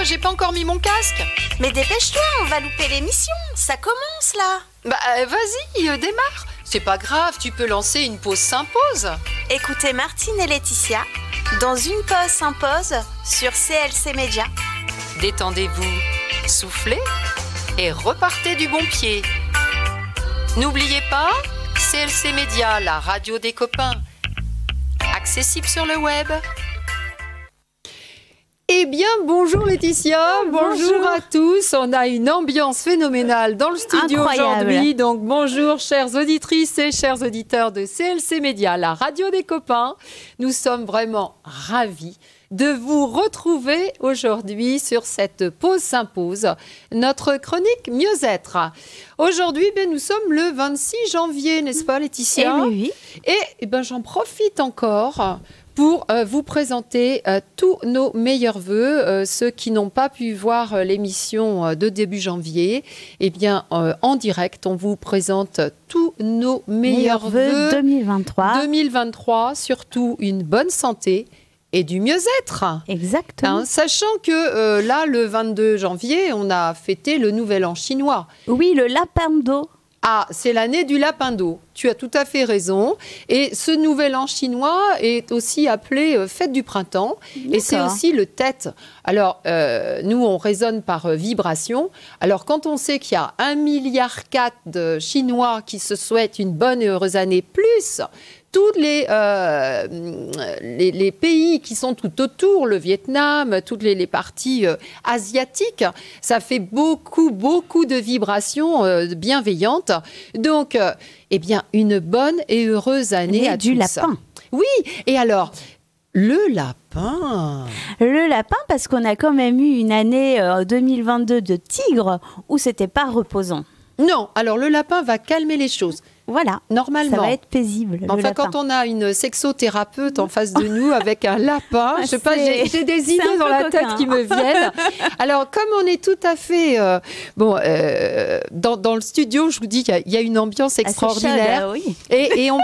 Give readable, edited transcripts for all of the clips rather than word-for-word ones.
j'ai pas encore mis mon casque. Mais dépêche-toi, on va louper l'émission. Ça commence là. Vas-y, démarre. C'est pas grave, tu peux lancer une pause s'impose. Écoutez Martine et Laetitia dans une pause s'impose sur CLC Média. Détendez-vous, soufflez et repartez du bon pied. N'oubliez pas, CLC Média, la radio des copains. Accessible sur le web. Eh bien, bonjour Laetitia, bonjour à tous. On a une ambiance phénoménale dans le studio aujourd'hui. Donc, bonjour chères auditrices et chers auditeurs de CLC Média, la radio des copains. Nous sommes vraiment ravis de vous retrouver aujourd'hui sur cette pause s'impose, notre chronique mieux-être. Aujourd'hui, nous sommes le 26 janvier, n'est-ce pas Laetitia ? Oui. Et j'en profite encore pour vous présenter tous nos meilleurs vœux. Ceux qui n'ont pas pu voir l'émission de début janvier, en direct, on vous présente tous nos meilleurs vœux 2023, surtout une bonne santé et du mieux-être. Exactement. Sachant que là, le 22 janvier, on a fêté le Nouvel An chinois. Oui, le lapin d'eau. Ah, c'est l'année du lapin d'eau. Tu as tout à fait raison. Et ce Nouvel An chinois est aussi appelé Fête du printemps. D'accord. Et c'est aussi le Tet. Alors, nous, on raisonne par vibration. Alors, quand on sait qu'il y a 1,4 milliard de Chinois qui se souhaitent une bonne et heureuse année, plus tous les pays qui sont tout autour, le Vietnam, toutes les parties asiatiques, ça fait beaucoup de vibrations bienveillantes. Donc, une bonne et heureuse année à du tous. Lapin. Oui, et alors, le lapin. Le lapin, parce qu'on a quand même eu une année 2022 de tigre où c'était pas reposant. Non, alors le lapin va calmer les choses. Voilà, normalement. Ça va être paisible. Enfin, quand on a une sexothérapeute en face de nous avec un lapin, je sais pas, j'ai des idées dans la tête qui me viennent. Alors, comme on est tout à fait... dans le studio, je vous dis qu'il y a une ambiance extraordinaire. Oui. Et on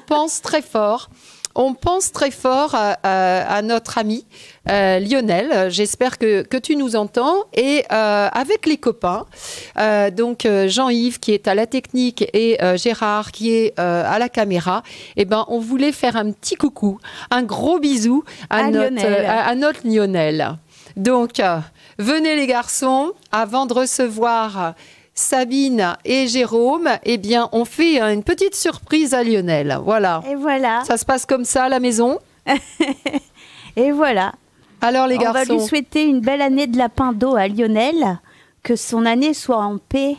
pense très fort. On pense très fort à notre ami Lionel. J'espère que tu nous entends. Et avec les copains, donc Jean-Yves qui est à la technique et Gérard qui est à la caméra, on voulait faire un petit coucou, un gros bisou à notre Lionel. Donc, venez les garçons, avant de recevoir Sabine et Jérôme, on fait une petite surprise à Lionel. Voilà. Et voilà. Ça se passe comme ça à la maison. Et voilà. Alors les garçons. On va lui souhaiter une belle année de lapin d'eau à Lionel, que son année soit en paix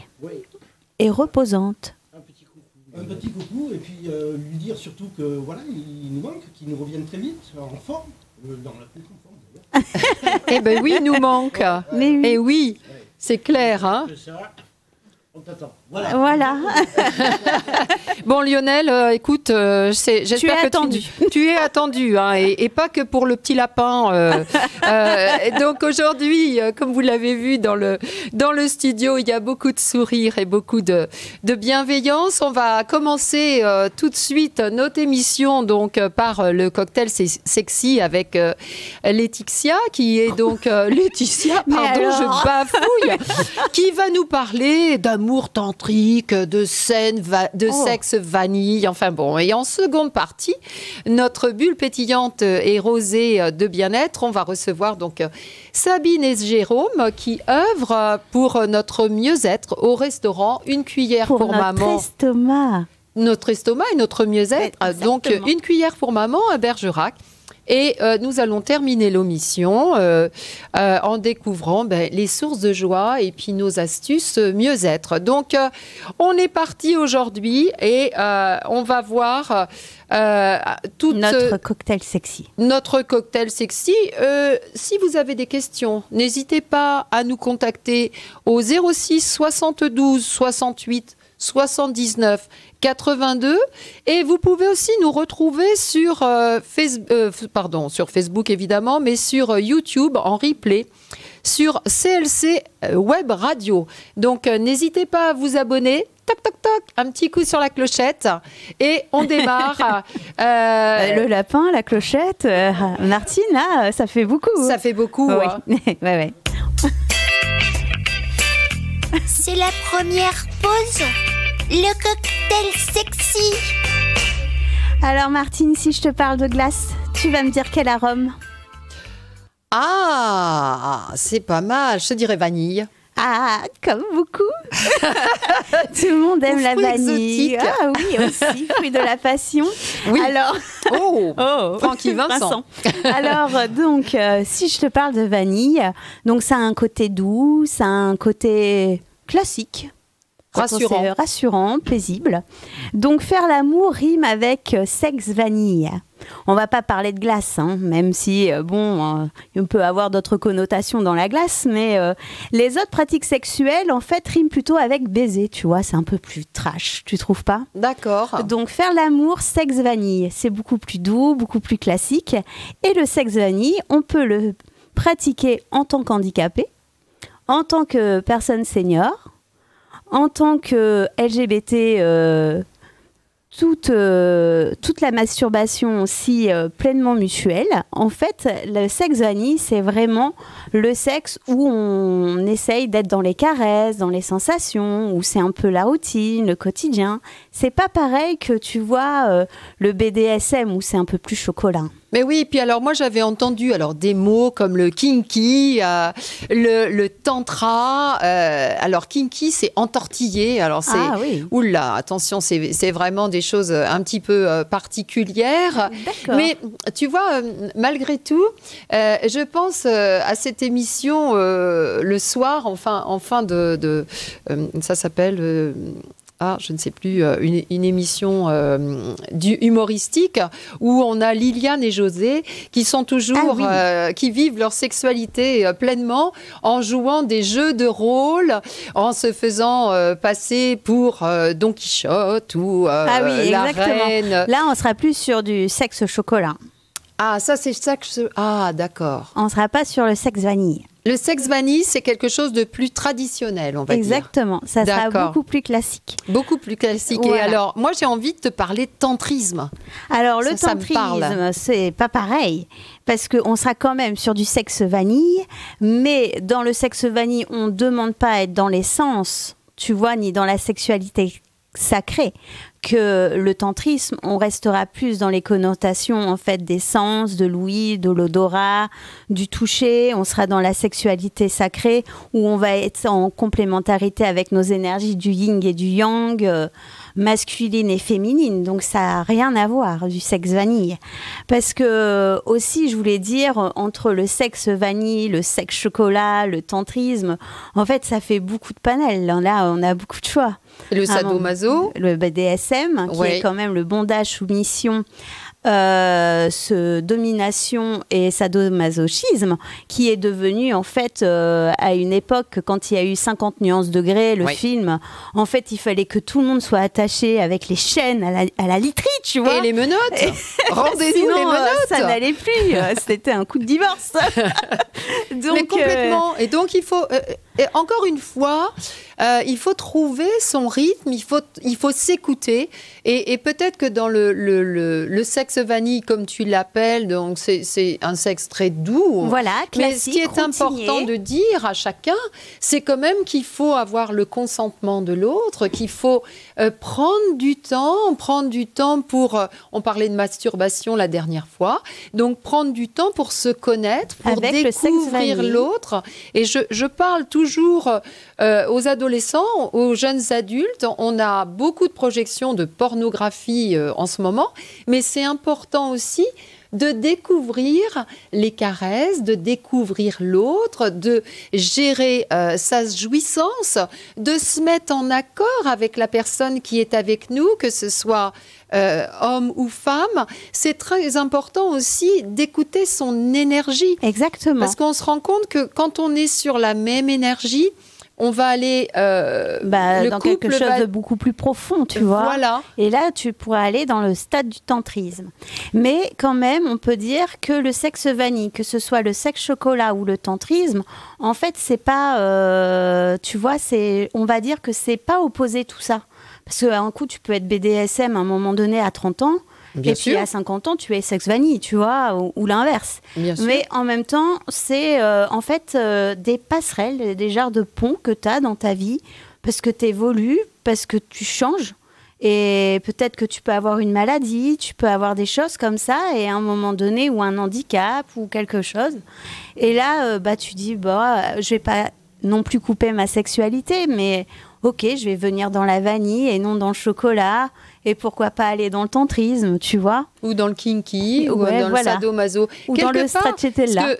et reposante. Un petit coucou et puis lui dire surtout que voilà, il nous manque, qu'il nous revienne très vite, en forme, dans la plus grande forme d'ailleurs. Oui, il nous manque. Mais oui. Et oui, c'est clair, hein. On t'attend. Voilà. Bon Lionel, écoute, j'espère que tu es attendu, hein, et pas que pour le petit lapin. Donc aujourd'hui, comme vous l'avez vu dans le studio, il y a beaucoup de sourires et beaucoup de bienveillance. On va commencer tout de suite notre émission donc par le cocktail sexy avec Laetitia, qui est donc Laetitia, pardon, je bafouille, qui va nous parler d'amour tantrique, de scène, de sexe vanille, enfin bon. Et en seconde partie, notre bulle pétillante et rosée de bien-être, on va recevoir donc Sabine et Jérôme qui œuvrent pour notre mieux-être au restaurant Une cuillère pour maman. Notre estomac et notre mieux-être. Donc Une cuillère pour maman à Bergerac. Et nous allons terminer l'émission en découvrant les sources de joie et puis nos astuces mieux-être. Donc, on est parti aujourd'hui et on va voir notre cocktail sexy. Notre cocktail sexy. Si vous avez des questions, n'hésitez pas à nous contacter au 06 72 68 79 82 et vous pouvez aussi nous retrouver sur Facebook évidemment, mais sur YouTube en replay sur CLC Web Radio. Donc n'hésitez pas à vous abonner. Toc toc toc, un petit coup sur la clochette et on démarre. Le lapin, la clochette, Martine, là, ça fait beaucoup. Ça fait beaucoup. Oui. Hein. Ouais. C'est la première pause. Le cocktail sexy. Alors Martine, si je te parle de glace, tu vas me dire quel arôme? Ah, c'est pas mal. Je te dirais vanille. Ah, comme beaucoup. Tout le monde aime la vanille. Exotique. Ah oui, aussi, fruit de la passion. Oui. Alors, Francky Vincent. Alors, donc, si je te parle de vanille, donc ça a un côté doux, ça a un côté classique. Rassurant, paisible. Donc, faire l'amour rime avec sexe vanille. On va pas parler de glace, hein, même si, on peut avoir d'autres connotations dans la glace, mais les autres pratiques sexuelles, en fait, riment plutôt avec baiser, tu vois, c'est un peu plus trash, tu trouves pas? D'accord. Donc, faire l'amour, sexe vanille, c'est beaucoup plus doux, beaucoup plus classique. Et le sexe vanille, on peut le pratiquer en tant qu'handicapé, en tant que personne senior, en tant que LGBT, toute la masturbation aussi pleinement mutuelle. En fait, le sexe vanille, c'est vraiment le sexe où on essaye d'être dans les caresses, dans les sensations, où c'est un peu la routine, le quotidien. C'est pas pareil que, tu vois, le BDSM, où c'est un peu plus chocolat. Mais oui, puis alors moi j'avais entendu des mots comme le kinky, le tantra. Alors kinky c'est entortillé. Alors c'est oula, attention, c'est vraiment des choses un petit peu particulières. D'accord. Mais tu vois, malgré tout, je pense à cette émission le soir, en fin de ça s'appelle. Je ne sais plus, une émission humoristique où on a Liliane et José qui sont toujours, qui vivent leur sexualité pleinement en jouant des jeux de rôle, en se faisant passer pour Don Quichotte ou la reine. Là, on sera plus sur du sexe chocolat. Ah, ça c'est ça que je... Ah, d'accord. On ne sera pas sur le sexe vanille. Le sexe vanille, c'est quelque chose de plus traditionnel, on va dire. Exactement, ça sera beaucoup plus classique. Beaucoup plus classique. Voilà. Et alors, moi, j'ai envie de te parler de tantrisme. Alors, le tantrisme, c'est pas pareil, parce qu'on sera quand même sur du sexe vanille, mais dans le sexe vanille, on ne demande pas à être dans les sens, tu vois, ni dans la sexualité sacrée. Que le tantrisme, on restera plus dans les connotations en fait des sens, de l'ouïe, de l'odorat, du toucher. On sera dans la sexualité sacrée où on va être en complémentarité avec nos énergies du yin et du yang, masculine et féminine. Donc ça n'a rien à voir du sexe vanille. Parce que aussi, je voulais dire, entre le sexe vanille, le sexe chocolat, le tantrisme, en fait, ça fait beaucoup de panels. Là, on a beaucoup de choix. Et le sadomaso, le BDSM, qui est quand même le bondage soumission, domination et sadomasochisme, qui est devenu en fait à une époque, quand il y a eu 50 nuances degrés, le film, en fait il fallait que tout le monde soit attaché avec les chaînes à la literie, tu vois. Et les menottes. Rendez-nous les menottes. Ça n'allait plus, c'était un coup de divorce. Donc, mais complètement. Et donc il faut, encore une fois, il faut trouver son rythme, il faut s'écouter, et peut-être que dans le sexe vanille, comme tu l'appelles, donc c'est un sexe très doux. Voilà, classique, mais ce qui est important de dire à chacun, c'est quand même qu'il faut avoir le consentement de l'autre, qu'il faut prendre du temps pour... on parlait de masturbation la dernière fois, donc prendre du temps pour se connaître, pour découvrir l'autre. Et je parle toujours aux adolescents, aux jeunes adultes. On a beaucoup de projections de pornographie en ce moment, mais c'est important aussi de découvrir les caresses, de découvrir l'autre, de gérer sa jouissance, de se mettre en accord avec la personne qui est avec nous, que ce soit homme ou femme. C'est très important aussi d'écouter son énergie. Exactement. Parce qu'on se rend compte que quand on est sur la même énergie, on va aller dans quelque chose de beaucoup plus profond, tu vois. Voilà. Et là, tu pourrais aller dans le stade du tantrisme. Mais quand même, on peut dire que le sexe vanille, que ce soit le sexe chocolat ou le tantrisme, en fait, c'est pas, tu vois, on va dire que c'est pas opposé tout ça. Parce qu'un coup, tu peux être BDSM à un moment donné à 30 ans, Bien sûr. Puis à 50 ans, tu es sexe vanille, tu vois, ou l'inverse. Bien sûr. Mais en même temps, c'est en fait des passerelles, des genres de ponts que tu as dans ta vie, parce que tu évolues, parce que tu changes. Et peut-être que tu peux avoir une maladie, tu peux avoir des choses comme ça, et à un moment donné, ou un handicap, ou quelque chose. Et là, tu dis, je vais pas non plus couper ma sexualité, mais ok, je vais venir dans la vanille et non dans le chocolat. Et pourquoi pas aller dans le tantrisme, tu vois? Ou dans le kinky, ou dans le sadomaso. Ou dans le stracciatella.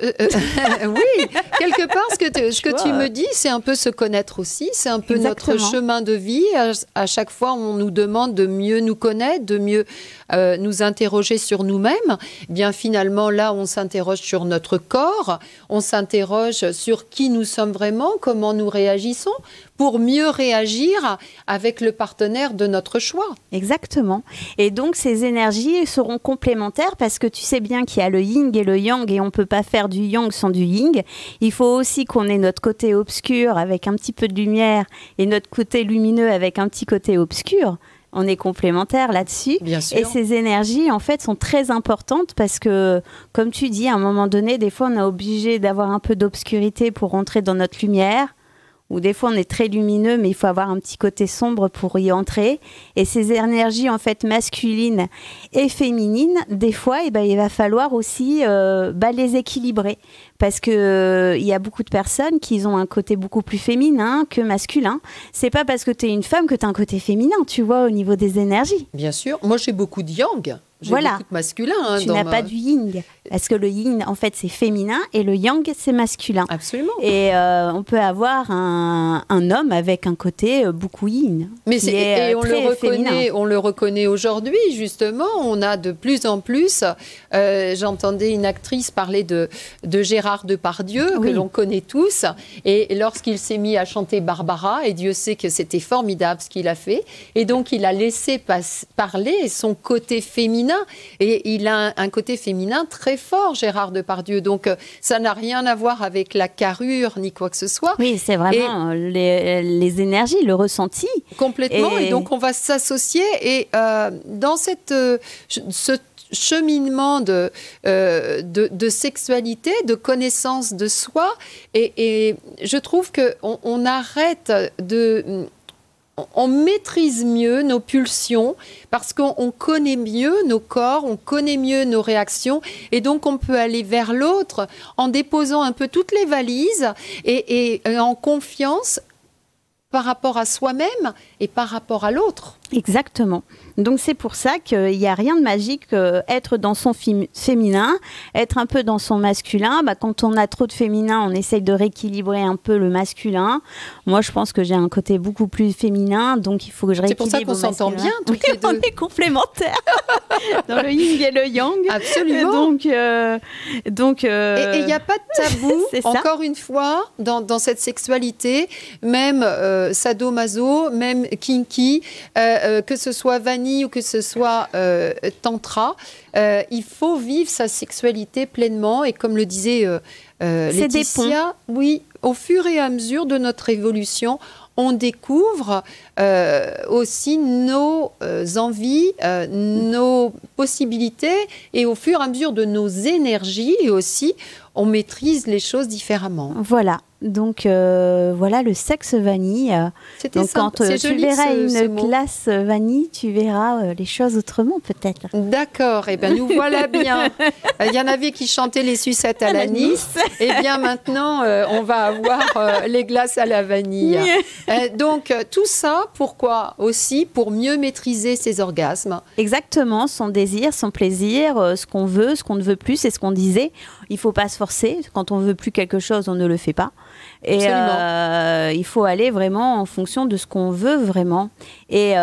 Oui, quelque part, ce que tu me dis, c'est un peu se connaître aussi. C'est un peu notre chemin de vie. À chaque fois, on nous demande de mieux nous connaître, de mieux nous interroger sur nous-mêmes. Bien, finalement, là, on s'interroge sur notre corps. On s'interroge sur qui nous sommes vraiment, comment nous réagissons, pour mieux réagir avec le partenaire de notre choix. Exactement. Et donc, ces énergies seront complémentaires parce que tu sais bien qu'il y a le yin et le yang et on ne peut pas faire du yang sans du yin. Il faut aussi qu'on ait notre côté obscur avec un petit peu de lumière et notre côté lumineux avec un petit côté obscur. On est complémentaires là-dessus. Bien sûr. Et ces énergies, en fait, sont très importantes parce que, comme tu dis, à un moment donné, des fois, on est obligé d'avoir un peu d'obscurité pour rentrer dans notre lumière. Ou des fois on est très lumineux, mais il faut avoir un petit côté sombre pour y entrer. Et ces énergies en fait masculines et féminines, des fois, il va falloir aussi les équilibrer. Parce que il y a beaucoup de personnes qui ont un côté beaucoup plus féminin que masculin. C'est pas parce que tu es une femme que tu as un côté féminin, tu vois, au niveau des énergies. Bien sûr. Moi, j'ai beaucoup de yang. J'ai beaucoup de masculin. Tu n'as pas du yin. Parce que le yin, en fait, c'est féminin et le yang, c'est masculin. Absolument. Et on peut avoir un homme avec un côté beaucoup yin. Mais on le reconnaît aujourd'hui, justement. On a de plus en plus... j'entendais une actrice parler de Gérard Depardieu, que l'on connaît tous. Et lorsqu'il s'est mis à chanter Barbara, et Dieu sait que c'était formidable ce qu'il a fait, et donc il a laissé parler son côté féminin. Et il a un côté féminin très fort, Gérard Depardieu. Donc, ça n'a rien à voir avec la carrure ni quoi que ce soit. Oui, c'est vraiment les énergies, le ressenti. Complètement. Et donc, on va s'associer. Et dans ce cheminement de sexualité, de connaissance de soi, et je trouve qu'on arrête de... On maîtrise mieux nos pulsions parce qu'on connaît mieux nos corps, on connaît mieux nos réactions et donc on peut aller vers l'autre en déposant un peu toutes les valises et en confiance par rapport à soi-même et par rapport à l'autre. Exactement. Donc c'est pour ça qu'il n'y a rien de magique être dans son féminin, être un peu dans son masculin. Quand on a trop de féminin, on essaye de rééquilibrer un peu le masculin. Moi, je pense que j'ai un côté beaucoup plus féminin, donc il faut que je rééquilibre. C'est pour ça qu'on s'entend bien toutes les deux. On est complémentaires dans le yin et le yang. Absolument. Et il n'y a pas de tabou, encore une fois, dans cette sexualité, même sadomaso, même kinky, que ce soit vanille ou que ce soit tantra, il faut vivre sa sexualité pleinement et comme le disait Laetitia, oui, au fur et à mesure de notre évolution, on découvre aussi nos envies, nos possibilités et au fur et à mesure de nos énergies et aussi on maîtrise les choses différemment. Voilà. Donc voilà le sexe vanille. C'était quand tu verras une classe vanille, tu verras les choses autrement peut-être. D'accord, et bien nous voilà bien. Il y en avait qui chantaient les sucettes à l'anis. Et bien maintenant, on va avoir les glaces à la vanille. Donc tout ça, pourquoi aussi? Pour mieux maîtriser ses orgasmes. Exactement, son désir, son plaisir, ce qu'on veut, ce qu'on ne veut plus, c'est ce qu'on disait. Il ne faut pas se forcer. Quand on ne veut plus quelque chose, on ne le fait pas. Et il faut aller vraiment en fonction de ce qu'on veut vraiment. Et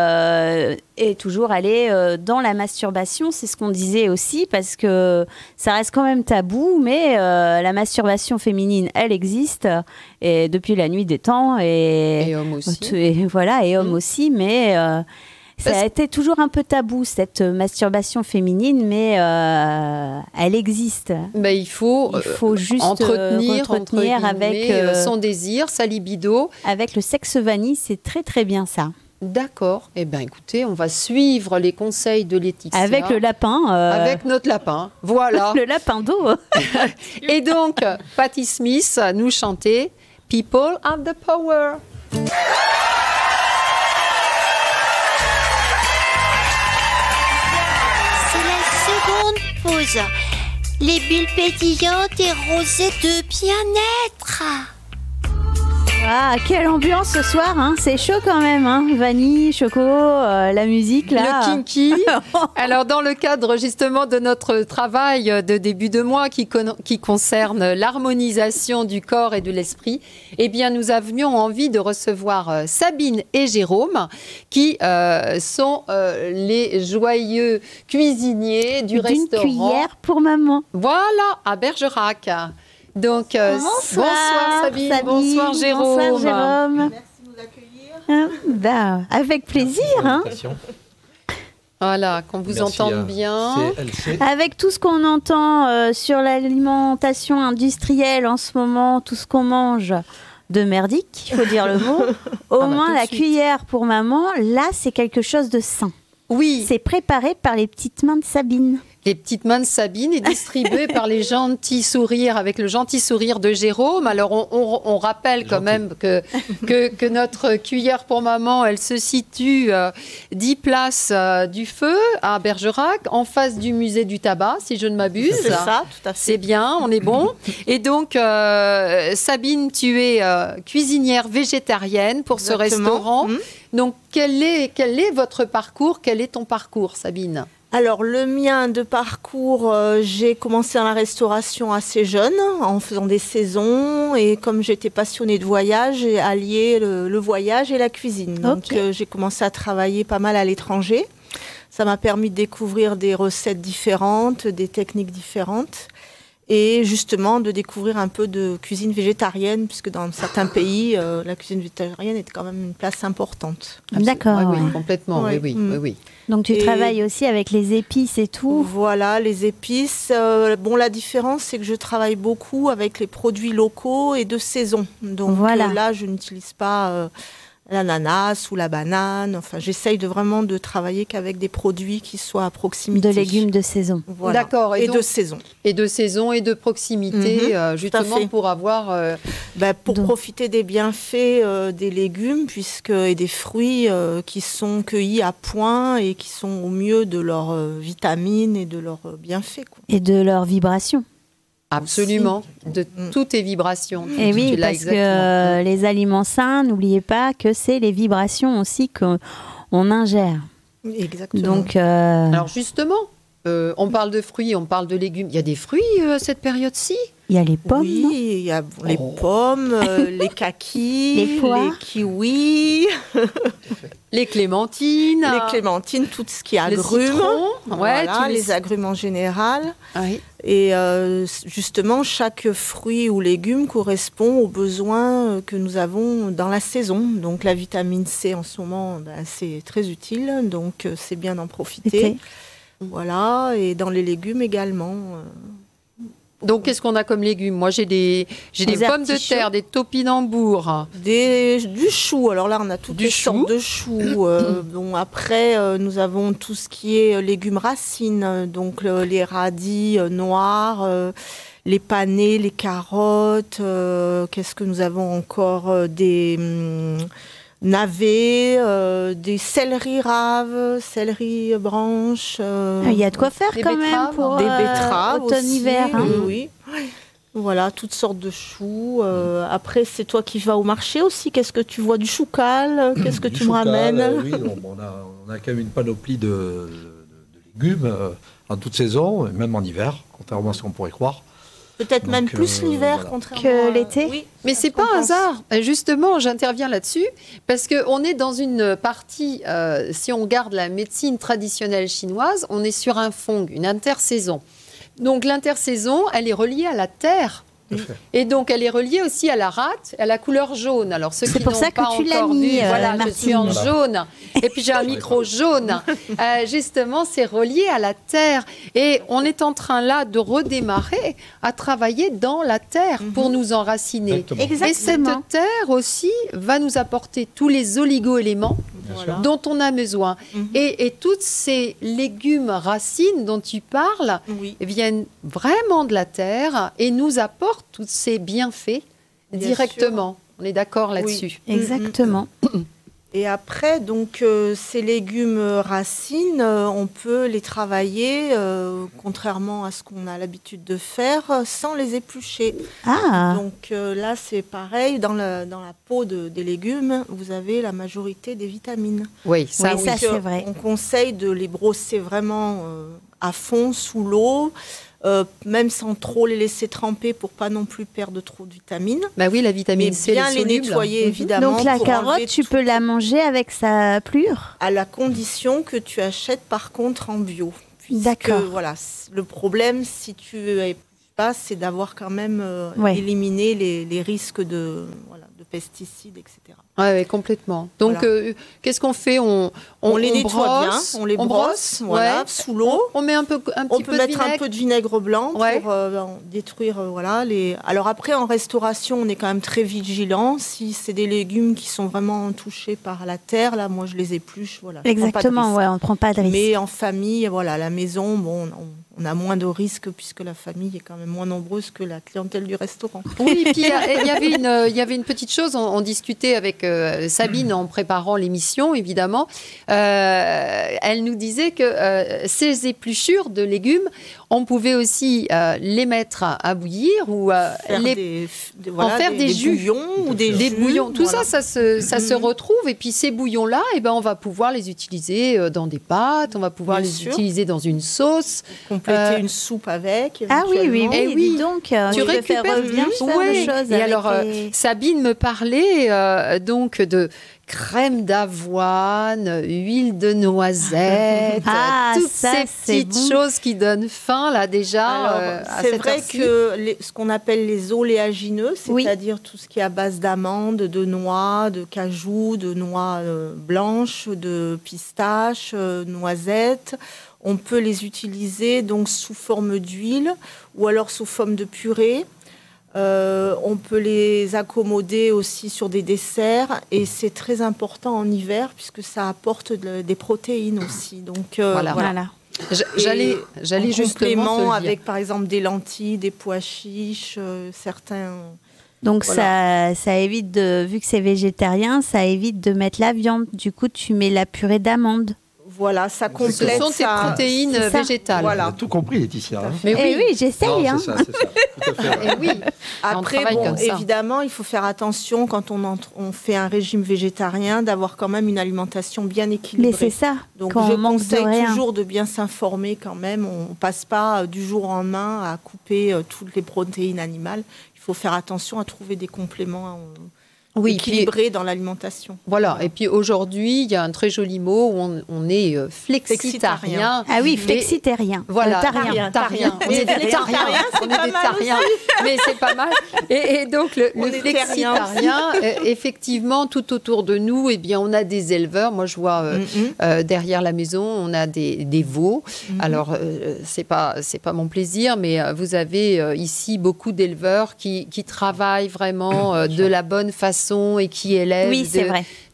toujours aller dans la masturbation, c'est ce qu'on disait aussi, parce que ça reste quand même tabou, mais la masturbation féminine, elle existe et depuis la nuit des temps. Et hommes aussi. Et hommes aussi, mais... ça a été toujours un peu tabou, cette masturbation féminine, mais elle existe. Il faut juste entretenir avec son désir, sa libido. Avec le sexe vanille, c'est très très bien ça. D'accord. Eh bien, écoutez, on va suivre les conseils de Laetitia. Avec le lapin. Avec notre lapin. Voilà. Le lapin d'eau. Et donc, Patti Smith nous chantait People have the power. C'est la seconde pause. Les bulles pétillantes et rosées de bien-être. Ah, quelle ambiance ce soir, hein. C'est chaud quand même, hein. Vanille, choco, la musique là. Le kinky. Alors dans le cadre justement de notre travail de début de mois qui concerne l'harmonisation du corps et de l'esprit, eh bien nous avions envie de recevoir Sabine et Jérôme qui sont les joyeux cuisiniers du restaurant. D'une cuillère pour maman. Voilà, à Bergerac. Donc, bonsoir Sabine, bonsoir Jérôme. Bonsoir Jérôme. Merci de nous accueillir. Avec plaisir. Hein. Voilà, qu'on vous entende bien. Avec tout ce qu'on entend sur l'alimentation industrielle en ce moment, tout ce qu'on mange de merdique, il faut dire le mot, au moins la cuillère pour maman, là c'est quelque chose de sain. Oui. C'est préparé par les petites mains de Sabine. Les petites mains de Sabine et distribué par les gentils sourires, avec le gentil sourire de Jérôme. Alors, on rappelle quand même que notre cuillère pour maman, elle se situe 10 places du Feu à Bergerac, en face du musée du tabac, si je ne m'abuse. C'est ça, tout à fait. C'est bien, on est bon. Et donc, Sabine, tu es cuisinière végétarienne pour ce restaurant. Donc, quel est votre parcours? Quel est ton parcours, Sabine? Alors, le mien de parcours, j'ai commencé dans la restauration assez jeune, en faisant des saisons. Et comme j'étais passionnée de voyage, j'ai allié le voyage et la cuisine. Donc, j'ai commencé à travailler pas mal à l'étranger. Ça m'a permis de découvrir des recettes différentes, des techniques différentes. Et justement, de découvrir un peu de cuisine végétarienne, puisque dans certains pays, la cuisine végétarienne est quand même une place importante. D'accord. Oui, complètement, oui. Donc tu travailles aussi avec les épices et tout. Voilà, les épices. Bon, la différence, c'est que je travaille beaucoup avec les produits locaux et de saison. Donc là, je n'utilise pas l'ananas ou la banane. Enfin, j'essaye vraiment de travailler qu'avec des produits qui soient à proximité. De légumes de saison. Voilà. D'accord. Et donc, de saison. Et de saison et de proximité, justement pour avoir... pour profiter des bienfaits des légumes et des fruits qui sont cueillis à point et qui sont au mieux de leurs vitamines et de leurs bienfaits. Quoi. Et de leurs vibrations. Absolument, de toutes les vibrations. Et oui, parce que les aliments sains, n'oubliez pas que c'est les vibrations aussi qu'on ingère. Exactement. Donc, alors justement, on parle de fruits, on parle de légumes. Il y a des fruits cette période-ci? Il y a les pommes, oui, il y a les pommes, les kakis, les kiwis, les clémentines, tout ce qui est agrumes, les agrumes en général. Oui. Et justement, chaque fruit ou légume correspond aux besoins que nous avons dans la saison. Donc la vitamine C en ce moment, c'est très utile, donc c'est bien d'en profiter. Voilà, et dans les légumes également. Donc, qu'est-ce qu'on a comme légumes? Moi, j'ai des pommes de terre, des topinambours. Du chou. Alors là, on a toutes les sortes de choux. Bon, après, nous avons tout ce qui est légumes racines. Donc, les radis noirs, les panais, les carottes. Qu'est-ce que nous avons encore? Des navets, des céleri raves, céleri branches. Il y a de quoi faire quand même pour des betteraves automne-hiver. Oui. Voilà, toutes sortes de choux. Après, c'est toi qui vas au marché aussi. Qu'est-ce que tu vois? Du choucal? Qu'est-ce que tu me ramènes? Oui, on a quand même une panoplie de légumes en toute saison, même en hiver, contrairement à ce qu'on pourrait croire. Peut-être même plus l'hiver contrairement que l'été. Oui, mais c'est pas un hasard. Justement, j'interviens là-dessus parce qu'on est dans une partie, si on garde la médecine traditionnelle chinoise, on est sur un fong, une intersaison. Donc l'intersaison, elle est reliée à la terre. Et donc, elle est reliée aussi à la rate, à la couleur jaune. Alors, ceux qui n'ont pas encore vu, voilà, je suis en jaune. Et puis, j'ai un micro jaune. Justement, c'est relié à la terre. Et on est en train, là, de redémarrer à travailler dans la terre pour nous enraciner. Exactement. Et cette terre aussi va nous apporter tous les oligo-éléments dont on a besoin. Et toutes ces légumes racines dont tu parles viennent vraiment de la terre et nous apportent tous ces bienfaits directement. On est d'accord là-dessus. Exactement. Et après, donc, ces légumes racines, on peut les travailler, contrairement à ce qu'on a l'habitude de faire, sans les éplucher. Donc là, c'est pareil, dans la peau des légumes, vous avez la majorité des vitamines. Oui, ça c'est vrai. On conseille de les brosser vraiment à fond, sous l'eau, même sans trop les laisser tremper pour pas non plus perdre trop de vitamines. Bah oui, la vitamine C, bien les nettoyer évidemment. Donc la carotte, tu peux la manger avec sa plure, à la condition que tu achètes par contre en bio. D'accord. Voilà, le problème si tu es pas, c'est d'avoir quand même éliminé les risques de pesticides, etc. Oui, complètement. Donc, qu'est-ce qu'on fait? On les nettoie bien, on les brosse, sous l'eau. On met un petit peu de vinaigre. On peut mettre un peu de vinaigre blanc pour détruire, Alors après, en restauration, on est quand même très vigilant. Si c'est des légumes qui sont vraiment touchés par la terre, là, moi, je les épluche. Exactement, on ne prend pas de risque. Mais en famille, à la maison, on a moins de risques puisque la famille est quand même moins nombreuse que la clientèle du restaurant. Oui, et puis il y avait une petite chose, on discutait avec Sabine en préparant l'émission, évidemment. Elle nous disait que ces épluchures de légumes, on pouvait aussi les mettre à bouillir ou en faire des jus. Bouillons ou des bouillons. Tout ça se retrouve. Et puis ces bouillons-là, on va pouvoir les utiliser dans des pâtes, on va pouvoir les utiliser dans une sauce. Compléter une soupe avec. Ah oui, dis donc tu récupères bien de choses. Et alors, Sabine me parlait donc de crème d'avoine, huile de noisette, toutes ces petites choses qui donnent faim là déjà. C'est vrai que ce qu'on appelle les oléagineux, c'est-à-dire tout ce qui est à base d'amandes, de noix, de cajou, de noix blanches, de pistaches, noisettes. On peut les utiliser donc sous forme d'huile ou alors sous forme de purée. On peut les accommoder aussi sur des desserts et c'est très important en hiver puisque ça apporte des protéines aussi. Donc voilà. J'allais justement avec par exemple des lentilles, des pois chiches, certains. Donc ça évite vu que c'est végétarien, ça évite de mettre la viande. Du coup, tu mets la purée d'amandes. Voilà, ça complète. Ce sont tes protéines végétales. Voilà. On a tout compris, Laetitia. Mais oui, j'essaye. C'est ça. Tout à fait. Oui. Après, évidemment, il faut faire attention quand on fait un régime végétarien d'avoir quand même une alimentation bien équilibrée. Mais c'est ça. Donc je conseille toujours de bien s'informer quand même. On ne passe pas du jour au lendemain à couper toutes les protéines animales. Il faut faire attention à trouver des compléments équilibré dans l'alimentation. Voilà, et puis aujourd'hui, il y a un très joli mot où on est flexitarien. Ah oui, flexitarien. Voilà, tarien. On est des tariens, mais c'est pas mal. Et donc, le flexitarien, effectivement, tout autour de nous, on a des éleveurs. Moi, je vois derrière la maison, on a des veaux. Alors, c'est pas mon plaisir, mais vous avez ici beaucoup d'éleveurs qui travaillent vraiment de la bonne façon et qui élèvent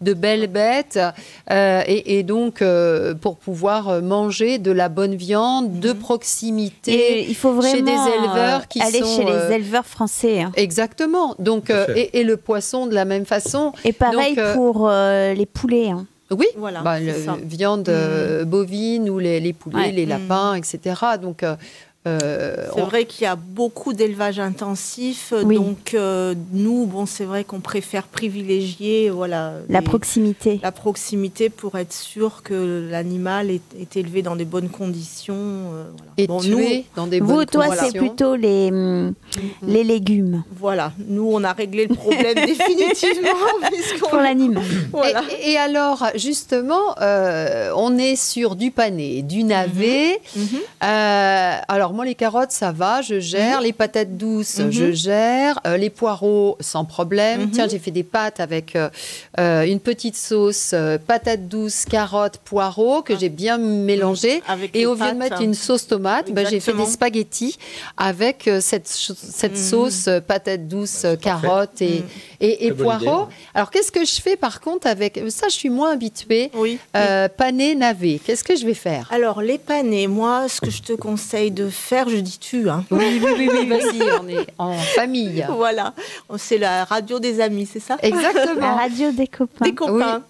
de belles bêtes et donc pour pouvoir manger de la bonne viande de proximité. Et il faut vraiment chez des éleveurs qui aller sont, chez les éleveurs français. Exactement. Donc et le poisson de la même façon. Et pareil pour les poulets. Oui, viande bovine ou les poulets, les lapins, etc. Donc c'est vrai qu'il y a beaucoup d'élevage intensif, donc nous, c'est vrai qu'on préfère privilégier la proximité. La proximité pour être sûr que l'animal est élevé dans des bonnes conditions. Et tué dans des bonnes conditions. Toi, c'est plutôt les légumes. Voilà, nous, on a réglé le problème définitivement. Pour l'animal. Voilà. Et alors, justement, on est sur du panais, du navet. Alors, moi, les carottes, ça va, je gère. Les patates douces, je gère. Les poireaux, sans problème. Tiens, j'ai fait des pâtes avec une petite sauce, patates douces, carottes, poireaux, que j'ai bien mélangé. Et on vient de mettre une sauce tomate. J'ai fait des spaghettis avec cette sauce, patates douces, carottes et poireaux. Alors, qu'est-ce que je fais, par contre, avec... Ça, je suis moins habituée. Panais, navets. Qu'est-ce que je vais faire? Alors, les panais, moi, ce que je te conseille de faire, je dis tu. Hein. Oui, vas-y, on est en famille. Voilà, c'est la radio des amis, c'est ça? Exactement. La radio des copains. Des copains. Oui.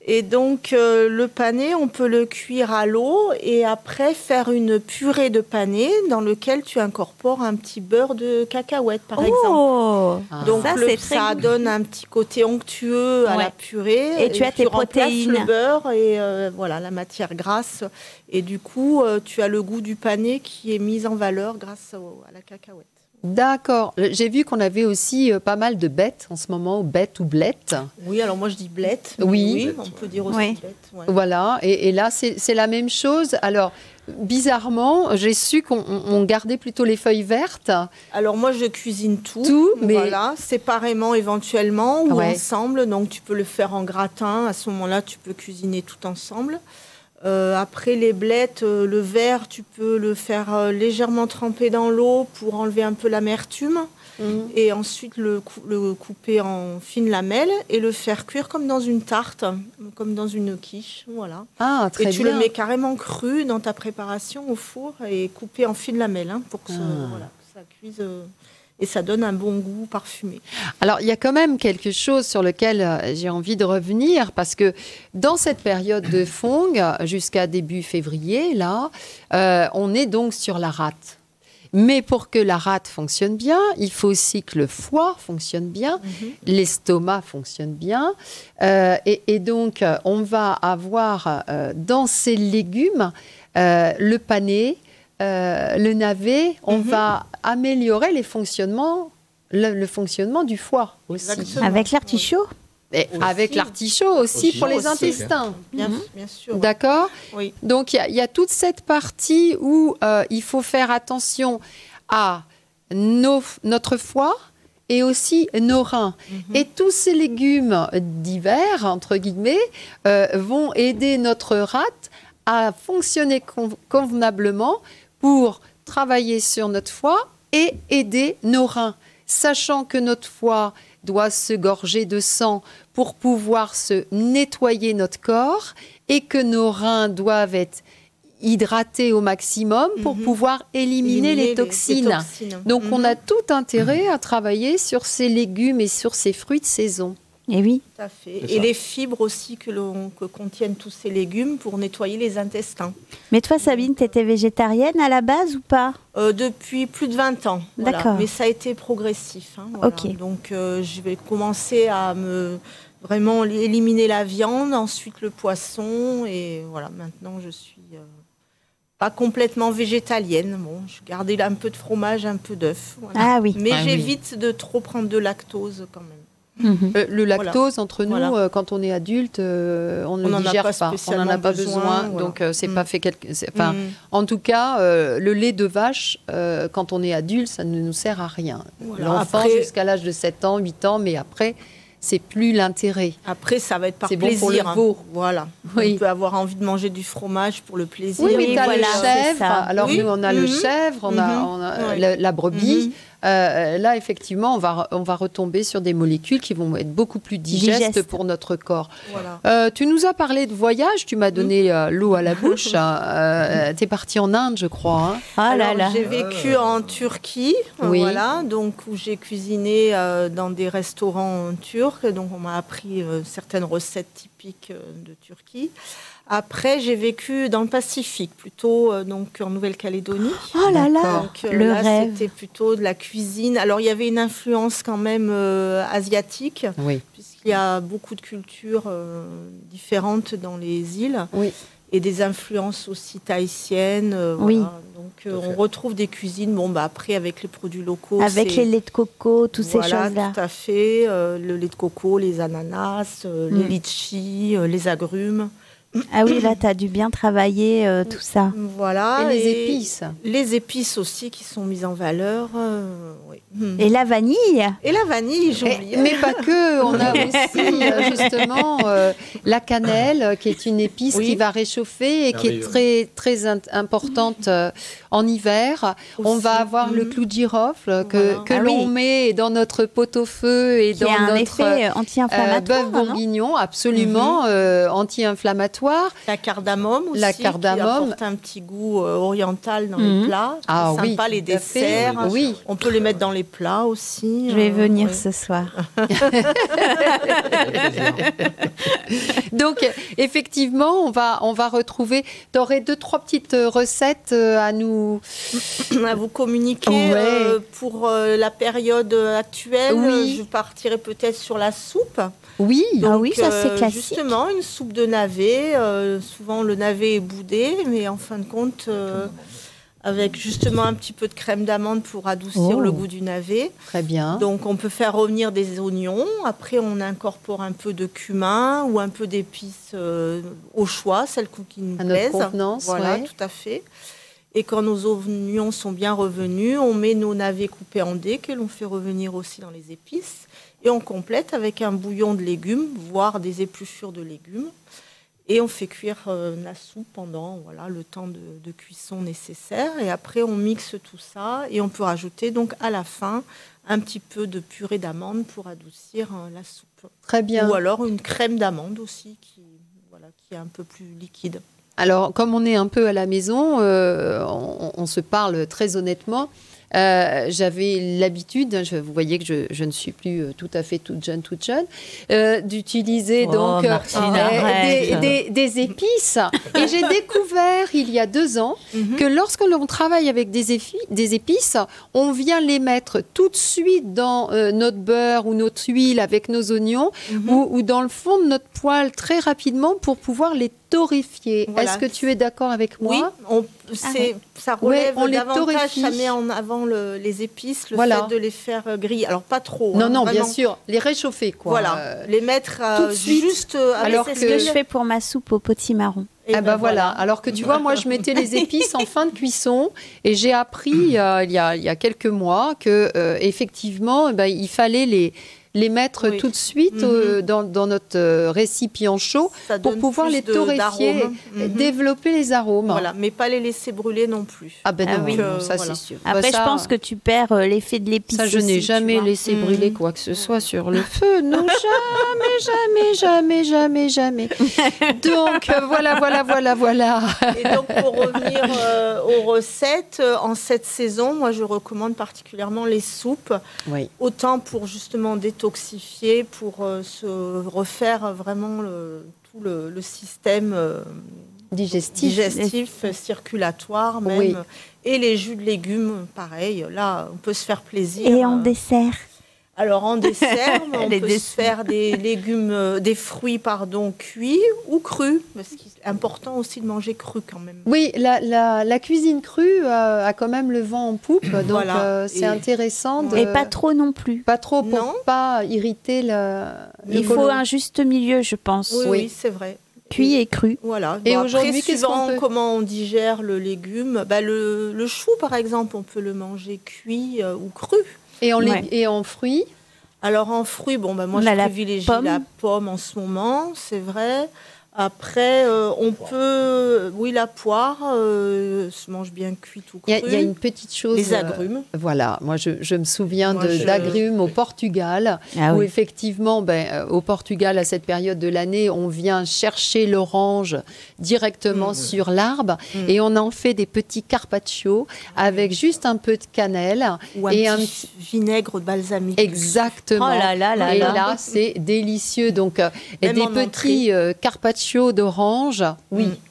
Et donc, le panais, on peut le cuire à l'eau et après faire une purée de panais dans lequel tu incorpores un petit beurre de cacahuète, par exemple. Donc, ça donne un petit côté onctueux à la purée. Et tu as tes protéines. Le beurre et voilà, la matière grasse. Et du coup, tu as le goût du panais qui est mis en valeur grâce à la cacahuète. D'accord. J'ai vu qu'on avait aussi pas mal de bêtes en ce moment, bêtes ou blettes. Oui, alors moi je dis blettes. Oui, on peut dire aussi blettes. Ouais. Voilà, et là c'est la même chose. Alors, bizarrement, j'ai su qu'on gardait plutôt les feuilles vertes. Alors moi je cuisine tout, mais voilà, séparément éventuellement ou ensemble. Donc tu peux le faire en gratin. À ce moment-là, tu peux cuisiner tout ensemble. Après les blettes, le vert, tu peux le faire légèrement tremper dans l'eau pour enlever un peu l'amertume et ensuite le couper en fines lamelles et le faire cuire comme dans une tarte, comme dans une quiche, voilà. Ah, très bien. Et tu le mets carrément cru dans ta préparation au four et coupé en fines lamelles pour que, que ça cuise... Et ça donne un bon goût parfumé. Alors, il y a quand même quelque chose sur lequel j'ai envie de revenir, parce que dans cette période de fong, jusqu'à début février, là, on est donc sur la rate. Mais pour que la rate fonctionne bien, il faut aussi que le foie fonctionne bien, l'estomac fonctionne bien. Et donc, on va avoir dans ces légumes le panais, le navet, on va améliorer le fonctionnement du foie aussi. Exactement. Avec l'artichaut avec l'artichaut aussi pour les intestins. Bien sûr. D'accord. Oui. Donc, il y a toute cette partie où il faut faire attention à notre foie et aussi nos reins. Et tous ces légumes divers, entre guillemets, vont aider notre rate à fonctionner convenablement pour travailler sur notre foie et aider nos reins, sachant que notre foie doit se gorger de sang pour pouvoir se nettoyer notre corps et que nos reins doivent être hydratés au maximum pour pouvoir éliminer les toxines. Donc, on a tout intérêt à travailler sur ces légumes et sur ces fruits de saison. Et oui. Tout à fait. Et les fibres aussi que contiennent tous ces légumes pour nettoyer les intestins. Mais toi, Sabine, tu étais végétarienne à la base ou pas? Depuis plus de 20 ans. Voilà. D'accord. Mais ça a été progressif. Voilà. Ok. Donc, je vais commencer à vraiment éliminer la viande, ensuite le poisson. Et voilà, maintenant, je suis pas complètement végétalienne. Bon, je gardais un peu de fromage, un peu d'œuf. Voilà. Ah oui. Mais j'évite de trop prendre de lactose quand même. Le lactose, entre nous, quand on est adulte, on ne le digère pas. On n'en a pas besoin. Donc, c'est pas fait en tout cas, le lait de vache, quand on est adulte, ça ne nous sert à rien. Voilà. L'enfant, jusqu'à l'âge de 7 ans, 8 ans, mais après, c'est plus l'intérêt. Après, ça va être par plaisir. C'est bon pour le veau. Voilà. Oui. On peut avoir envie de manger du fromage pour le plaisir. Oui, mais tu as le chèvre. Alors, nous, on a le chèvre, on a la brebis. Là, effectivement, on va retomber sur des molécules qui vont être beaucoup plus digestes pour notre corps. Voilà. Tu nous as parlé de voyage, tu m'as donné l'eau à la bouche. Tu es partie en Inde, je crois. Hein. Alors, j'ai vécu en Turquie, voilà, donc, où j'ai cuisiné dans des restaurants turcs. Donc, on m'a appris certaines recettes typiques de Turquie. Après, j'ai vécu dans le Pacifique, plutôt donc en Nouvelle-Calédonie. Oh là là, donc, là, rêve. C'était plutôt de la cuisine. Alors, il y avait une influence quand même asiatique, puisqu'il y a beaucoup de cultures différentes dans les îles. Oui. Et des influences aussi tahitiennes. Voilà. Donc, on retrouve des cuisines, après, avec les produits locaux. Avec les laits de coco, toutes ces choses-là. Tout à fait. Le lait de coco, les ananas, les litchis, les agrumes. Ah oui, là, tu as dû bien travailler tout ça. Voilà. Et les épices. Les épices aussi qui sont mises en valeur. Oui. Et la vanille. Et la vanille, j'oublie. Mais pas que, on a aussi justement la cannelle, qui est une épice qui va réchauffer et qui est très, très importante en hiver. Aussi. On va avoir le clou de girofle que l'on met dans notre pot-au-feu et dans notre effet anti-inflammatoire, bœuf bourguignon, absolument anti-inflammatoire. La cardamome aussi, qui apporte un petit goût oriental dans les plats. Ah c'est sympa, les desserts. Oui. On peut les mettre dans les plats aussi. Je vais venir ce soir. Donc, effectivement, on va retrouver... Tu aurais 2-3 petites recettes à nous... À vous communiquer pour la période actuelle. Je partirai peut-être sur la soupe. Oui, donc, ça c'est classique. Justement, une soupe de navet. Souvent, le navet est boudé, mais en fin de compte... avec justement un petit peu de crème d'amande pour adoucir le goût du navet. Très bien. Donc, on peut faire revenir des oignons. Après, on incorpore un peu de cumin ou un peu d'épices au choix, celles qui nous plaisent. Notre convenance, voilà, tout à fait. Et quand nos oignons sont bien revenus, on met nos navets coupés en dés que l'on fait revenir aussi dans les épices. Et on complète avec un bouillon de légumes, voire des épluchures de légumes. Et on fait cuire la soupe pendant le temps de cuisson nécessaire. Et après, on mixe tout ça et on peut rajouter donc à la fin un petit peu de purée d'amande pour adoucir la soupe. Très bien. Ou alors une crème d'amande aussi qui est un peu plus liquide. Alors, comme on est un peu à la maison, on se parle très honnêtement. J'avais l'habitude, vous voyez que je ne suis plus tout à fait toute jeune, d'utiliser donc des épices. Et j'ai découvert il y a 2 ans que lorsque l'on travaille avec des épices, on vient les mettre tout de suite dans notre beurre ou notre huile avec nos oignons ou dans le fond de notre poêle très rapidement pour pouvoir les torréfier. Voilà. Est-ce que tu es d'accord avec moi? Oui, ça relève davantage, ça met en avant les épices, le fait de les faire griller. Alors pas trop. Non, bien sûr, les réchauffer quoi. Voilà, les mettre tout de suite. Juste alors que je fais pour ma soupe au potimarron. Et voilà. Alors que tu vois, moi je mettais les épices en fin de cuisson et j'ai appris il y a quelques mois que effectivement, il fallait les mettre tout de suite dans notre récipient chaud pour pouvoir les torréfier, développer les arômes. Voilà, mais pas les laisser brûler non plus. Non, ça c'est sûr. Après, je pense que tu perds l'effet de l'épice. Ça, je n'ai jamais laissé brûler quoi que ce soit sur le feu. Non, jamais. Donc, voilà. Et donc, pour revenir aux recettes, en cette saison, moi, je recommande particulièrement les soupes. Oui. Autant pour justement détoxifier, pour se refaire vraiment tout le système digestif, circulatoire même. Oui. Et les jus de légumes, pareil. Là, on peut se faire plaisir. Et en dessert? Alors, en dessert, on peut se faire des légumes, des fruits, cuits ou crus. Parce qu'il est important aussi de manger cru quand même. Oui, la cuisine crue a quand même le vent en poupe. Donc, c'est intéressant. Et pas trop non plus. Pas trop pour ne pas irriter Il faut un juste milieu, je pense. Oui, c'est vrai. Cuit et cru. Voilà. Et aujourd'hui, suivant comment on digère le légume, le chou, par exemple, on peut le manger cuit ou cru. Et en fruits? Alors en fruits, moi je privilégie la pomme en ce moment, c'est vrai. Après, on peut, la poire se mange bien cuite ou crue. Il y a une petite chose. Les agrumes. Voilà, moi je me souviens d'agrumes au Portugal, où effectivement, au Portugal, à cette période de l'année, on vient chercher l'orange directement sur l'arbre et on en fait des petits carpaccio avec juste un peu de cannelle. Ou un petit vinaigre balsamique. Exactement. Oh là là. Et là, c'est délicieux. Donc, des petits carpaccio d'orange,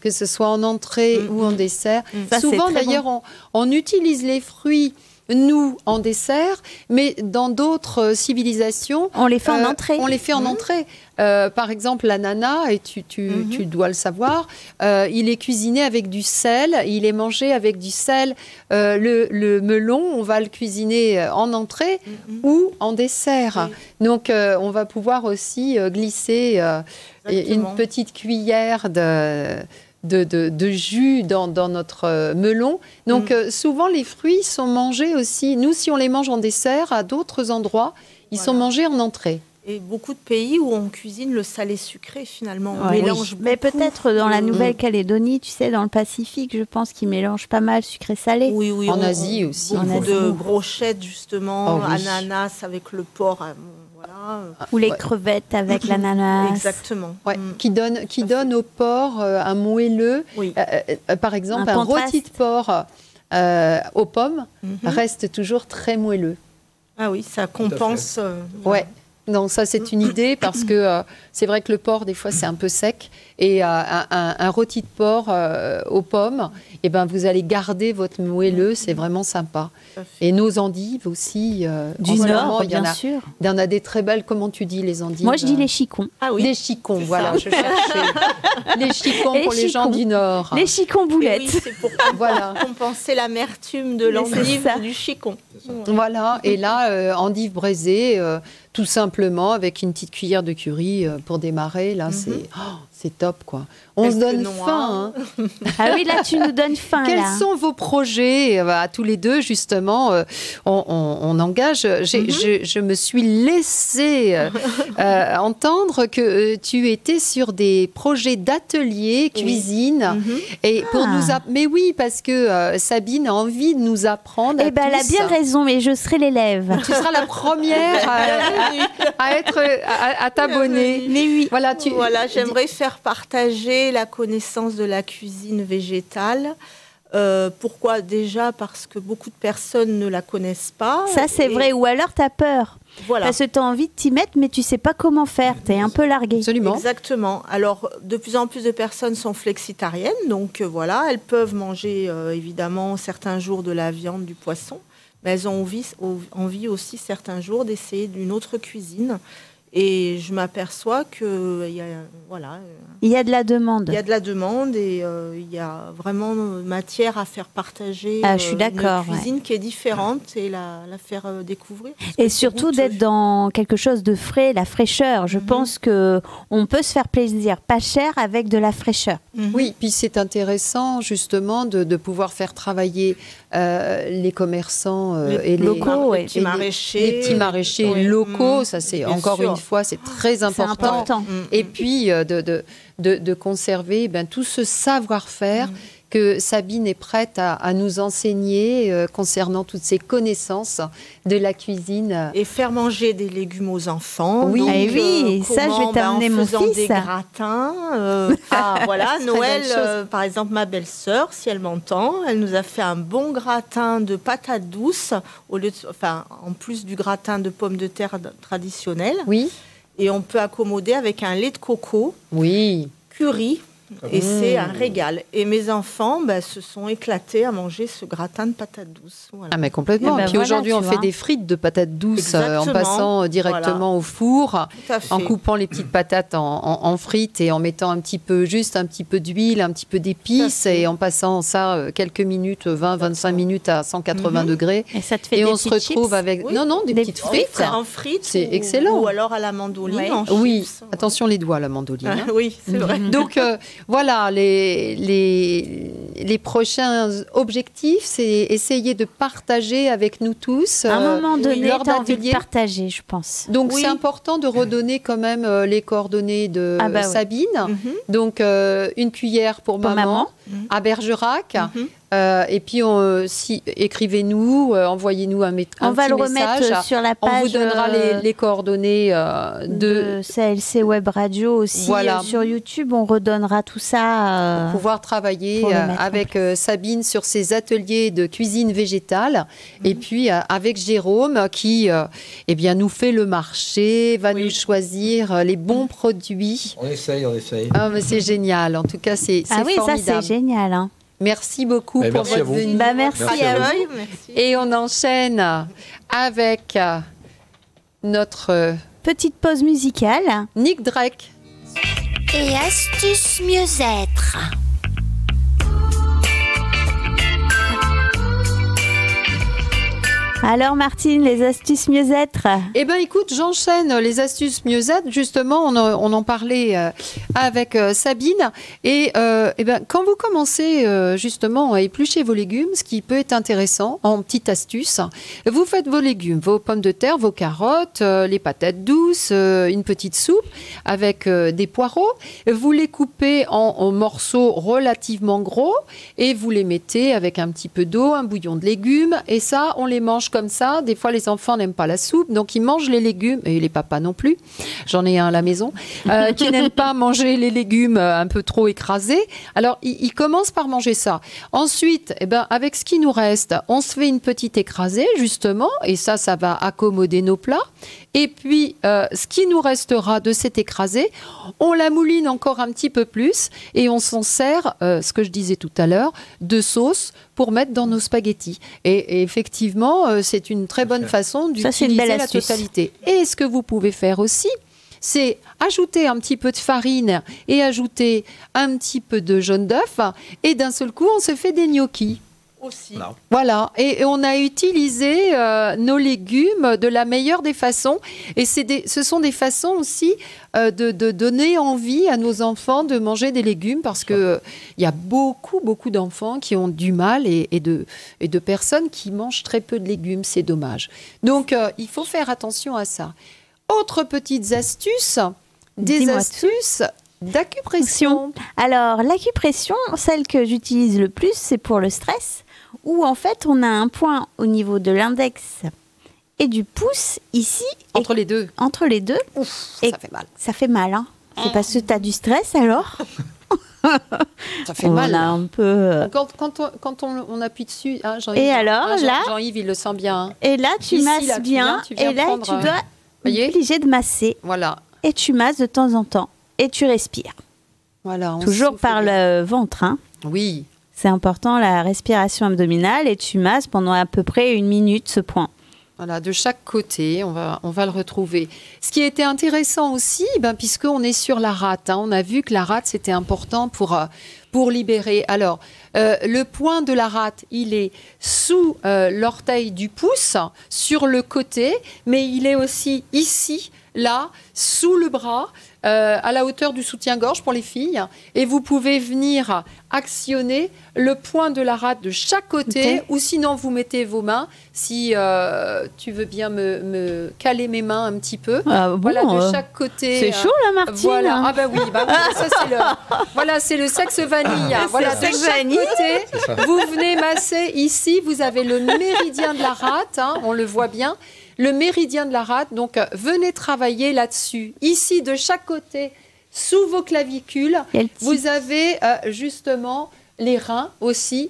que ce soit en entrée ou en dessert. Souvent, d'ailleurs, on utilise les fruits nous, en dessert, mais dans d'autres civilisations... On les fait en entrée. On les fait en entrée. Par exemple, l'ananas, et tu dois le savoir, il est cuisiné avec du sel, il est mangé avec du sel. Le melon, on va le cuisiner en entrée ou en dessert. Donc, on va pouvoir aussi glisser une petite cuillère de jus dans notre melon. Donc, souvent, les fruits sont mangés aussi. Nous, si on les mange en dessert, à d'autres endroits, ils sont mangés en entrée. Et beaucoup de pays où on cuisine le salé sucré, finalement. On mélange beaucoup. Mais peut-être dans la Nouvelle-Calédonie, tu sais, dans le Pacifique, je pense qu'ils mélangent pas mal sucré-salé. Oui. En Asie aussi. Beaucoup de brochettes, justement, ananas avec le porc. Voilà. Ou les crevettes avec l'ananas. Exactement. Ouais. Qui donne au porc un moelleux. Oui. Par exemple, un rôti de porc aux pommes reste toujours très moelleux. Ah oui, ça compense. Ouais. Non, ça c'est une idée parce que c'est vrai que le porc des fois c'est un peu sec et un rôti de porc aux pommes, et ben vous allez garder votre moelleux, c'est vraiment sympa. Et nos endives aussi. Du Nord, bien sûr. Il y en a des très belles. Comment tu dis les endives? Moi je dis les chicons. Ah oui. Les chicons, voilà. Je cherchais les chicons pour les gens du Nord. Les chicons boulettes. Oui, c'est pour compenser l'amertume de l'endive du chicon. Voilà. Et là, endive braisée. Tout simplement, avec une petite cuillère de curry pour démarrer, là, c'est top, quoi. On se donne faim. Hein. Ah oui, là, tu nous donnes faim. Quels sont vos projets à tous les deux, justement on engage. Je me suis laissée entendre que tu étais sur des projets d'atelier cuisine. Et pour mais oui, parce que Sabine a envie de nous apprendre. Eh bien, elle a bien raison, mais je serai l'élève. Tu seras la première à t'abonner. Mais oui. Voilà, j'aimerais faire partager la connaissance de la cuisine végétale. Pourquoi? Déjà parce que beaucoup de personnes ne la connaissent pas. Ça, c'est vrai. Ou alors, tu as peur. Voilà. Parce que tu as envie de t'y mettre, mais tu ne sais pas comment faire. Tu es un peu largué. Absolument. Exactement. Alors, de plus en plus de personnes sont flexitariennes. Donc, voilà, elles peuvent manger, évidemment, certains jours de la viande, du poisson. Mais elles ont envie aussi, certains jours, d'essayer d'une autre cuisine. Et je m'aperçois qu'il y a, il y a de la demande. Il y a de la demande et il y a vraiment matière à faire partager je suis d'accord, une cuisine qui est différente et la faire découvrir. Et surtout d'être dans quelque chose de frais, la fraîcheur. Je pense qu'on peut se faire plaisir pas cher avec de la fraîcheur. Oui, puis c'est intéressant justement de pouvoir faire travailler les commerçants et les petits maraîchers. Les petits maraîchers locaux, ça c'est encore une fois, c'est très important. Et puis de conserver tout ce savoir-faire que Sabine est prête à nous enseigner concernant toutes ces connaissances de la cuisine. Et faire manger des légumes aux enfants. Oui, donc, ça je vais t'amener mon fils. Des gratins. Voilà, Noël, par exemple, ma belle-sœur, si elle m'entend, elle nous a fait un bon gratin de patates douces, en plus du gratin de pommes de terre traditionnel. Oui. Et on peut accommoder avec un lait de coco. Oui. Curry. Et c'est un régal. Et mes enfants se sont éclatés à manger ce gratin de patates douces. Voilà. Ah mais complètement. Et puis aujourd'hui, on fait des frites de patates douces en passant directement au four, en coupant les petites patates en frites et en mettant un petit peu d'huile, un petit peu d'épices et en passant ça quelques minutes, 20-25 minutes à 180 degrés. Et ça te fait on se retrouve avec des petites frites. En frites. C'est excellent. Ou alors à la mandoline. Oui, attention les doigts à la mandoline. Oui, c'est vrai. Donc voilà, les prochains objectifs, c'est essayer de partager avec nous tous. À un moment donné, tu as envie de partager, je pense. Donc, c'est important de redonner quand même les coordonnées de Sabine. Donc, une cuillère pour maman à Bergerac. Et puis, écrivez-nous, envoyez-nous un petit message. On va le remettre sur la page. On vous donnera les coordonnées de CLC Web Radio aussi. Voilà. Sur YouTube, on redonnera tout ça. Pour pouvoir travailler avec Sabine sur ses ateliers de cuisine végétale. Et puis, avec Jérôme qui nous fait le marché, va nous choisir les bons produits. On essaye. Ah, mais c'est génial. En tout cas, c'est formidable. Oui, ça, c'est génial. Hein. Merci beaucoup pour votre venue. Merci à vous. Et on enchaîne avec notre petite pause musicale. Nick Drake. Et astuce mieux-être. Alors Martine, les astuces mieux-être. Eh bien écoute, j'enchaîne les astuces mieux-être. Justement, on en parlait avec Sabine. Et ben, quand vous commencez justement à éplucher vos légumes, ce qui peut être intéressant en petite astuce, vous faites vos légumes, vos pommes de terre, vos carottes, les patates douces, une petite soupe avec des poireaux. Vous les coupez en morceaux relativement gros et vous les mettez avec un petit peu d'eau, un bouillon de légumes. Et ça, on les mange comme ça. Des fois, les enfants n'aiment pas la soupe, donc ils mangent les légumes, et les papas non plus. J'en ai un à la maison, qui n'aime pas manger les légumes un peu trop écrasés. Alors, ils commencent par manger ça. Ensuite, eh ben, avec ce qui nous reste, on se fait une petite écrasée, justement, et ça va accommoder nos plats. Et puis, ce qui nous restera de cette écrasée, on la mouline encore un petit peu plus et on s'en sert, ce que je disais tout à l'heure, de sauce pour mettre dans nos spaghettis. Et effectivement, c'est une très bonne façon d'utiliser la totalité. Et ce que vous pouvez faire aussi, c'est ajouter un petit peu de farine et ajouter un petit peu de jaune d'œuf. Et d'un seul coup, on se fait des gnocchis. Aussi. Voilà, et on a utilisé nos légumes de la meilleure des façons. Et ce sont des façons aussi de donner envie à nos enfants de manger des légumes, parce qu'il y a beaucoup d'enfants qui ont du mal et de personnes qui mangent très peu de légumes. C'est dommage. Donc, il faut faire attention à ça. Autre petites astuces, astuces d'acupression. Alors, l'acupression, celle que j'utilise le plus, c'est pour le stress, où en fait, on a un point au niveau de l'index et du pouce, ici. Entre les deux. Entre les deux. Ouf, ça fait mal. Ça fait mal, hein. C'est parce que tu as du stress, alors. Ça fait mal. On a un peu... Quand on appuie dessus... Hein, et alors, là... Jean-Yves, il le sent bien. Hein. Et là, tu masses bien. Et là, tu dois obliger de masser. Voilà. Et tu masses de temps en temps. Et tu respires. Voilà. Toujours par le ventre, hein. Oui. C'est important, la respiration abdominale, et tu masses pendant à peu près 1 minute ce point. Voilà, de chaque côté, on va le retrouver. Ce qui était intéressant aussi, puisqu'on est sur la rate, hein, on a vu que la rate, c'était important pour libérer. Alors, le point de la rate, il est sous l'orteil du pouce, sur le côté, mais il est aussi ici, là, sous le bras, à la hauteur du soutien-gorge pour les filles. Et vous pouvez venir actionner le point de la rate de chaque côté, ou sinon vous mettez vos mains, si tu veux bien me caler mes mains un petit peu. Voilà, de chaque côté. C'est chaud là, Martine. Voilà, ah bah oui, ça c'est le sexe vanille. Voilà, de chaque côté, vous venez masser ici, vous avez le méridien de la rate, hein, on le voit bien. Le méridien de la rate, donc venez travailler là-dessus. Ici, de chaque côté, sous vos clavicules, vous avez justement les reins aussi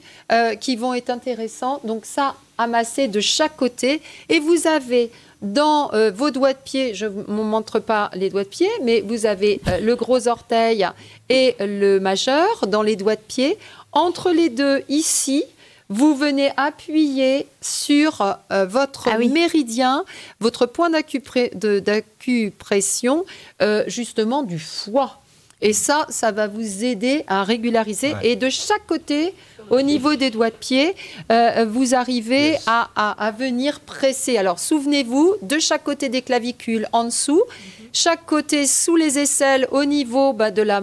qui vont être intéressants. Donc ça, amasser de chaque côté. Et vous avez dans vos doigts de pied, je ne vous montre pas les doigts de pied, mais vous avez le gros orteil et le majeur dans les doigts de pied. Entre les deux, ici, vous venez appuyer sur votre méridien, votre point d'acupression, justement du foie. Et ça va vous aider à régulariser. Ouais. Et de chaque côté, au niveau des doigts de pied, vous arrivez à venir presser. Alors, souvenez-vous, de chaque côté des clavicules, en dessous, chaque côté sous les aisselles, au niveau de la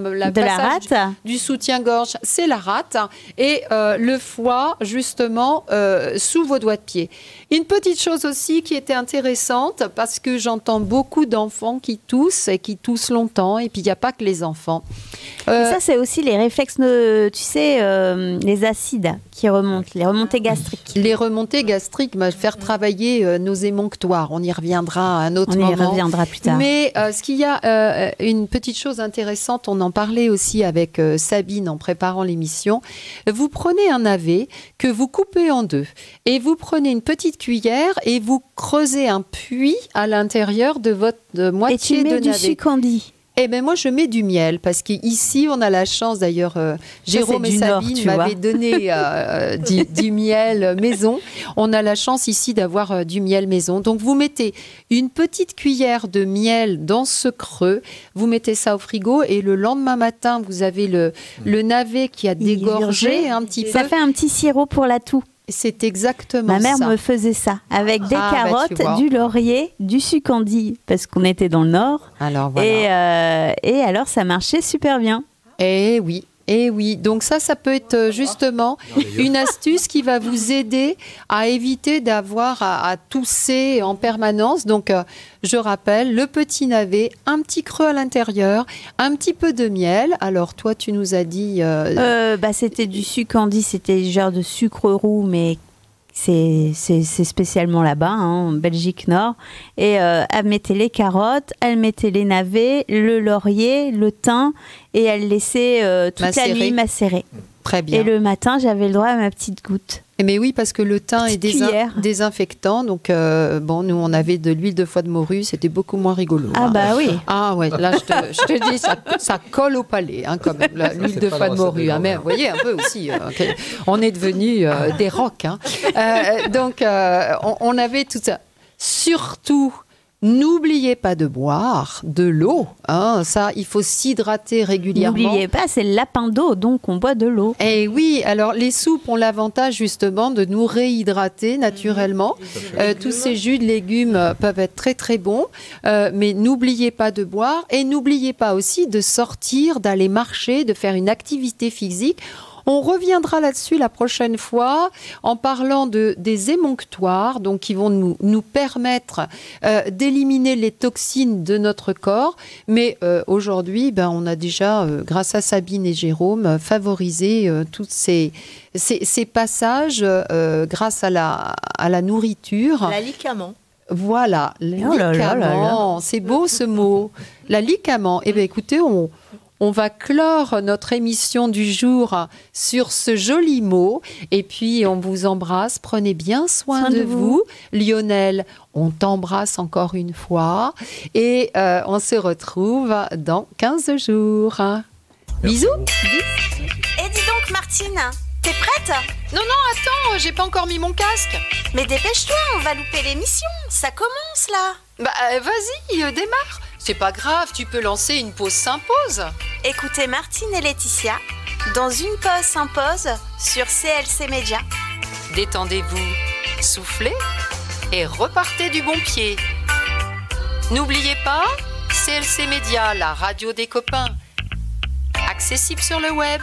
rate, du soutien-gorge, c'est la rate. Et le foie, justement, sous vos doigts de pied. Une petite chose aussi qui était intéressante, parce que j'entends beaucoup d'enfants qui toussent et qui toussent longtemps. Et puis, il n'y a pas que les enfants. Ça, c'est aussi les réflexes, tu sais, les acides qui remontent, les remontées gastriques. Les remontées gastriques, faire travailler nos émonctoires. On y reviendra à un autre moment. On y reviendra plus tard. Mais ce qu'il y a, une petite chose intéressante, on en parlait aussi avec Sabine en préparant l'émission. Vous prenez un navet que vous coupez en deux et vous prenez une petite cuillère et vous creusez un puits à l'intérieur de votre moitié de navet. Et tu mets du sucre candi. Eh bien, moi, je mets du miel parce qu'ici, on a la chance, d'ailleurs, Jérôme et Sabine m'avaient donné du miel maison. On a la chance ici d'avoir du miel maison. Donc, vous mettez une petite cuillère de miel dans ce creux, vous mettez ça au frigo et le lendemain matin, vous avez le navet qui a dégorgé un petit peu. Ça fait un petit sirop pour la toux. C'est exactement ça. Ma mère me faisait ça avec des carottes, du laurier, du sucandi, parce qu'on était dans le Nord. Alors voilà. Et alors ça marchait super bien. Eh oui. Et oui, donc ça peut être justement une astuce qui va vous aider à éviter d'avoir à tousser en permanence. Donc, je rappelle, le petit navet, un petit creux à l'intérieur, un petit peu de miel. Alors, toi, tu nous as dit... c'était du sucandi, c'était genre de sucre roux, mais... C'est spécialement là-bas, en Belgique Nord. Et elle mettait les carottes, elle mettait les navets, le laurier, le thym, et elle laissait toute la nuit macérer. Très bien. Et le matin, j'avais le droit à ma petite goutte. Mais oui, parce que le thym est désinfectant. Donc, nous, on avait de l'huile de foie de morue. C'était beaucoup moins rigolo. Ah, bah oui. Ah, ouais. Là, je te dis, ça colle au palais, quand même, l'huile de foie de morue. Mais vous voyez, un peu aussi, on est devenus des rocs. Donc, on avait tout ça. Surtout, n'oubliez pas de boire de l'eau. Ça, il faut s'hydrater régulièrement. N'oubliez pas, c'est le lapin d'eau, donc on boit de l'eau. Et oui, alors les soupes ont l'avantage justement de nous réhydrater naturellement. Tous ces jus de légumes peuvent être très très bons, mais n'oubliez pas de boire et n'oubliez pas aussi de sortir, d'aller marcher, de faire une activité physique. On reviendra là-dessus la prochaine fois en parlant des émonctoires, donc qui vont nous permettre d'éliminer les toxines de notre corps. Mais aujourd'hui, on a déjà, grâce à Sabine et Jérôme, favorisé tous ces passages grâce à la nourriture. L'alicament. Voilà, l'alicament. C'est beau ce mot. L'alicament. Eh bien, écoutez, on va clore notre émission du jour sur ce joli mot. Et puis, on vous embrasse. Prenez bien soin de vous. Lionel, on t'embrasse encore une fois. Et on se retrouve dans 15 jours. Bisous. Et dis donc, Martine, t'es prête? Non, attends, j'ai pas encore mis mon casque. Mais dépêche-toi, on va louper l'émission. Ça commence, là. Vas-y, démarre. C'est pas grave, tu peux lancer une pause s'impose. Écoutez Martine et Laetitia dans une pause s'impose sur CLC Média. Détendez-vous, soufflez et repartez du bon pied. N'oubliez pas, CLC Média, la radio des copains. Accessible sur le web